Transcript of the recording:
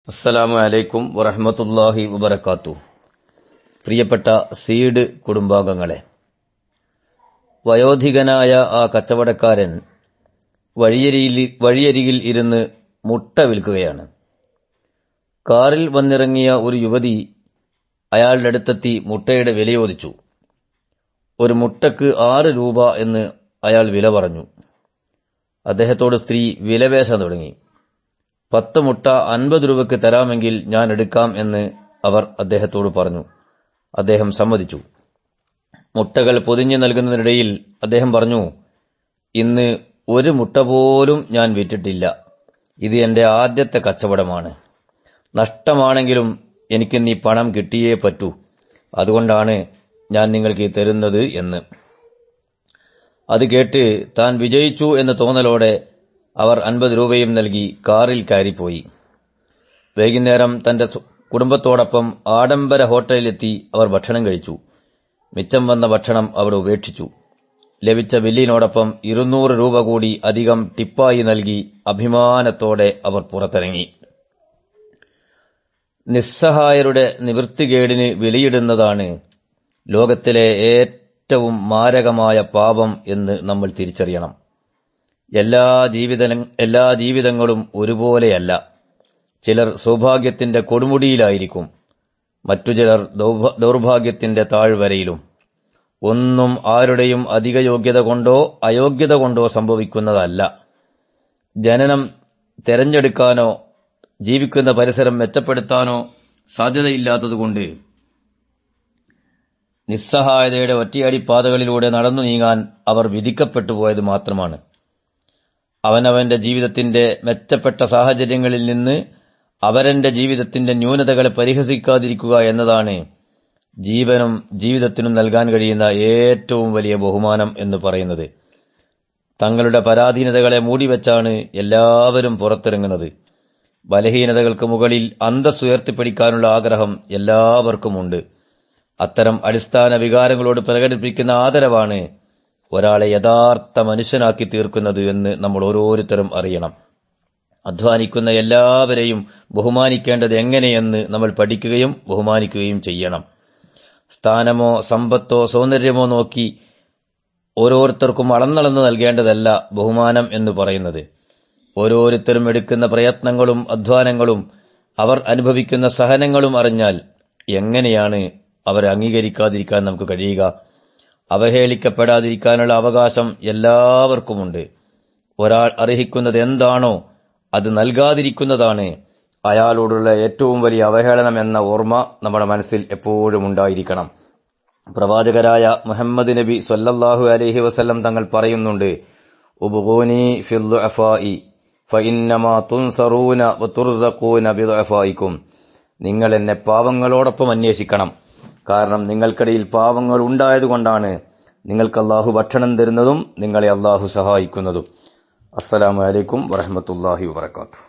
അസ്സലാമു അലൈക്കും വറഹ്മത്തുള്ളാഹി വബറകാതുഹു. പ്രിയപ്പെട്ട സീഡ് കുടുംബാംഗങ്ങളെ, വയോധികനായ ആ കച്ചവടക്കാരൻ വഴിയരികിൽ ഇരുന്ന് മുട്ട വിൽക്കുകയാണ്. കാറിൽ വന്നിറങ്ങിയ ഒരു യുവതി അയാളുടെ അടുത്തെത്തി മുട്ടയുടെ വില ചോദിച്ചു. ഒരു മുട്ടക്ക് 6 രൂപ എന്ന് അയാൾ വില പറഞ്ഞു. അദ്ദേഹത്തോട് സ്ത്രീ വിലപേശാൻ തുടങ്ങി. 10 മുട്ട 50 രൂപയ്ക്ക് തരാമെങ്കിൽ ഞാൻ എടുക്കാം എന്ന് അവർ അദ്ദേഹത്തോട് പറഞ്ഞു. അദ്ദേഹം സമ്മതിച്ചു. മുട്ടകൾ പൊതിഞ്ഞു നൽകുന്നതിനിടയിൽ അദ്ദേഹം പറഞ്ഞു, ഇന്ന് ഒരു മുട്ട പോലും ഞാൻ വിറ്റിട്ടില്ല. ഇത് എന്റെ ആദ്യത്തെ കച്ചവടമാണ്. നഷ്ടമാണെങ്കിലും എനിക്കിന്ന് ഈ പണം കിട്ടിയേ പറ്റൂ. അതുകൊണ്ടാണ് ഞാൻ നിങ്ങൾക്ക് തരുന്നത് എന്ന്. അത് കേട്ട് താൻ വിജയിച്ചു എന്ന തോന്നലോടെ അവർ 50 രൂപയും നൽകി കാറിൽ കയറിപ്പോയി. വൈകുന്നേരം തന്റെ കുടുംബത്തോടൊപ്പം ആഡംബര ഹോട്ടലിലെത്തി അവർ ഭക്ഷണം കഴിച്ചു. മിച്ചം വന്ന ഭക്ഷണം അവർ ഉപേക്ഷിച്ചു. ലഭിച്ച ബില്ലിനോടൊപ്പം 200 രൂപ കൂടി അധികം ടിപ്പായി നൽകി അഭിമാനത്തോടെ അവർ പുറത്തിറങ്ങി. നിസ്സഹായരുടെ നിവൃത്തികേടിന് വിലയിടുന്നതാണ് ലോകത്തിലെ ഏറ്റവും മാരകമായ പാപം എന്ന് നമ്മൾ തിരിച്ചറിയണം. എല്ലാ ജീവിതങ്ങളും ഒരുപോലെയല്ല. ചിലർ സൗഭാഗ്യത്തിന്റെ കൊടുമുടിയിലായിരിക്കും, മറ്റു ചിലർ ദൗർഭാഗ്യത്തിന്റെ താഴ്വരയിലും. ഒന്നും ആരുടെയും അധിക യോഗ്യത കൊണ്ടോ അയോഗ്യത കൊണ്ടോ സംഭവിക്കുന്നതല്ല. ജനനം തെരഞ്ഞെടുക്കാനോ ജീവിക്കുന്ന പരിസരം മെച്ചപ്പെടുത്താനോ സാധ്യതയില്ലാത്തതുകൊണ്ട് നിസ്സഹായതയുടെ ഒറ്റയടിപ്പാതകളിലൂടെ നടന്നു നീങ്ങാൻ അവർ വിധിക്കപ്പെട്ടു പോയത് മാത്രമാണ്. അവനവന്റെ ജീവിതത്തിന്റെ മെച്ചപ്പെട്ട സാഹചര്യങ്ങളിൽ നിന്ന് അവരന്റെ ജീവിതത്തിന്റെ ന്യൂനതകളെ പരിഹസിക്കാതിരിക്കുക എന്നതാണ് ജീവനും ജീവിതത്തിനും നൽകാൻ കഴിയുന്ന ഏറ്റവും വലിയ ബഹുമാനം എന്ന് പറയുന്നത്. തങ്ങളുടെ പരാധീനതകളെ മൂടിവെച്ചാണ് എല്ലാവരും പുറത്തിറങ്ങുന്നത്. ബലഹീനതകൾക്ക് മുകളിൽ അന്തസ്സ് ഉയർത്തിപ്പിടിക്കാനുള്ള ആഗ്രഹം എല്ലാവർക്കുമുണ്ട്. അത്തരം അടിസ്ഥാന വികാരങ്ങളോട് പ്രകടിപ്പിക്കുന്ന ആദരവാണ് ഒരാളെ യഥാർത്ഥ മനുഷ്യനാക്കി തീർക്കുന്നത് എന്ന് നമ്മൾ ഓരോരുത്തരും അറിയണം. അധ്വാനിക്കുന്ന എല്ലാവരെയും ബഹുമാനിക്കേണ്ടത് എങ്ങനെയെന്ന് നമ്മൾ പഠിക്കുകയും ബഹുമാനിക്കുകയും ചെയ്യണം. സ്ഥാനമോ സമ്പത്തോ സൗന്ദര്യമോ നോക്കി ഓരോരുത്തർക്കും അളന്നളന്ന് നൽകേണ്ടതല്ല ബഹുമാനം എന്ന് പറയുന്നത്. ഓരോരുത്തരും എടുക്കുന്ന പ്രയത്നങ്ങളും അധ്വാനങ്ങളും അവർ അനുഭവിക്കുന്ന സഹനങ്ങളും അറിഞ്ഞാൽ എങ്ങനെയാണ് അവരെ അംഗീകരിക്കാതിരിക്കാൻ നമുക്ക് കഴിയുക? അവഹേളിക്കപ്പെടാതിരിക്കാനുള്ള അവകാശം എല്ലാവർക്കുമുണ്ട്. ഒരാൾ അർഹിക്കുന്നത് എന്താണോ അത് നൽകാതിരിക്കുന്നതാണ് അയാളോടുള്ള ഏറ്റവും വലിയ അവഹേളനം എന്ന ഓർമ്മ നമ്മുടെ മനസ്സിൽ എപ്പോഴും ഉണ്ടായിരിക്കണം. പ്രവാചകരായ മുഹമ്മദ് നബി സ്വല്ലല്ലാഹു അലൈഹി വസല്ലം തങ്ങൾ പറയുന്നുണ്ട്, ഉബ്ഗൂനി ഫിൽ ദുഅഫാഇ ഫഇന്നമാ തുൻസറൂന വതുർസഖൂന ബിദുഅഫായിക്കും. നിങ്ങൾ എന്നെ പാവങ്ങളോടൊപ്പം അന്വേഷിക്കണം. കാരണം നിങ്ങൾക്കിടയിൽ പാവങ്ങൾ ഉണ്ടായതുകൊണ്ടാണ് നിങ്ങൾക്ക് അല്ലാഹു ഭക്ഷണം തരുന്നതും നിങ്ങളെ അല്ലാഹു സഹായിക്കുന്നതും. അസ്സലാമു അലൈക്കും വറഹ്മത്തുള്ളാഹി വബറകാതുഹു.